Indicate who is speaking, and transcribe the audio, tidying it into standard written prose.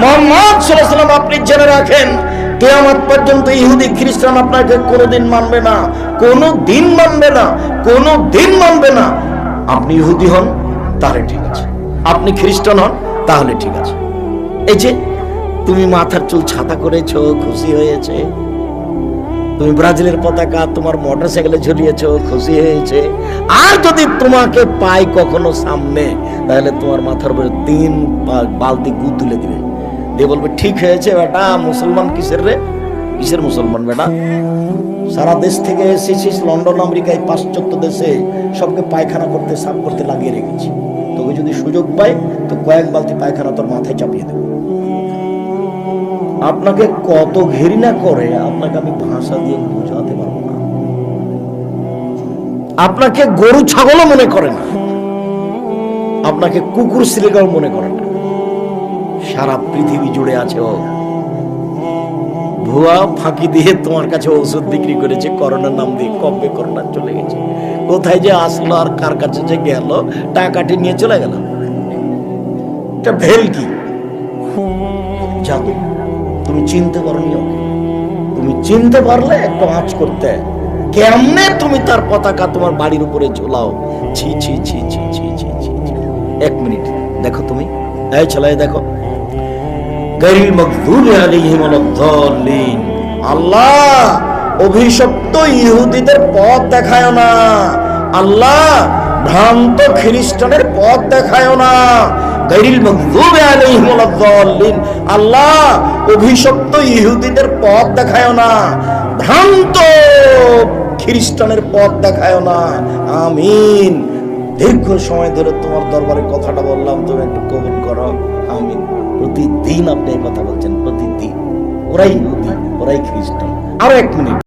Speaker 1: মুহাম্মদ সাল্লাল্লাহু আলাইহি ওয়াসাল্লাম আপনি জেনে রাখেন, কিয়ামত পর্যন্ত ইহুদি খ্রিস্টান আপনাকে কোনোদিন মানবে না, কোনোদিন মানবে না, কোনোদিন মানবে না। আপনি ইহুদি হন তাহলে ঠিক আছে, আপনি খ্রিস্টান হন তাহলে ঠিক আছে। এই যে তুমি মাথার চুল ছাতা করেছো, খুশি হয়েছে, তুমি ব্রাজিলের পতাকা তোমার মোটরসাইকেলে ঝুলিয়েছো, খুশি হয়েছে, আর যদি তোমাকে পাই কখনো সামনে, তাহলে তোমার মাথার উপরে 3 বালতি গু তুলে দিবে, দিয়ে বলবে ঠিক হয়েছে বেটা, মুসলমান কিসের রে, কিসের মুসলমান বেটা, সারা দেশ থেকে এসেছিস, লন্ডন আমেরিকায় পাশ্চাত্য দেশে সবকে পায়খানা করতে, সাফ করতে লাগিয়ে রেখেছি, তোকে যদি সুযোগ পাই তো কয়েক বালতি পায়খানা তোর মাথায় চাপিয়ে দেবো। আপনাকে কত ঘৃণা করে আপনাকে আমি ভাষা দিয়ে বোঝাতে পারবো না। আপনাকে গরু ছাগলও মনে করে না, আপনাকে কুকুর শ্রীগাল মনে করে না। সারা পৃথিবী জুড়ে আছে ও, ভুয়া ফাঁকি দিয়ে তোমার কাছে ওষুধ বিক্রি করেছে করোনার নাম দিয়ে, কবে করোনা চলে গেছে, কোথায় যে আসলো আর কার কাছে যে গেল, টাকাটি নিয়ে চলে গেল। এটা ভেলকি, জাদু। তুমি চিনতে পারোনি ওকে, তুমি চিনতে পারলে একটু আঁচ করতে, কেমনে তুমি তার পতাকা তোমার বাড়ির উপরে ঝোলাও, ছি ছি ছি ছি ছি ছি ছি। 1 মিনিট দেখো, তুমি এই ছেলে দেখো, গায়রিল মাগদুবি আলাইহিম ওয়ালাদ-দাল্লিন, আল্লাহ অভিশপ্ত ইহুদিদের পথ দেখায় না, আল্লাহ ভ্রান্ত খ্রিস্টানের পথ দেখায় না, গায়রিল মাগদুবি আলাইহিম ওয়ালাদ-দাল্লিন, আল্লাহ অভিশপ্ত ইহুদিদের পথ দেখায় না, ভ্রান্ত খ্রিস্টানের পথ দেখায় না। আমিন। দীর্ঘ সময় ধরে তোমার দরবারে কথাটা বললাম, তুমি একটু কবুল করো, আমিন। প্রতিদিন আপনি এই কথা বলছেন, প্রতিদিন। ওরাই ইহুদি, ওরাই খ্রিস্টান। আরো 1 মিনিট।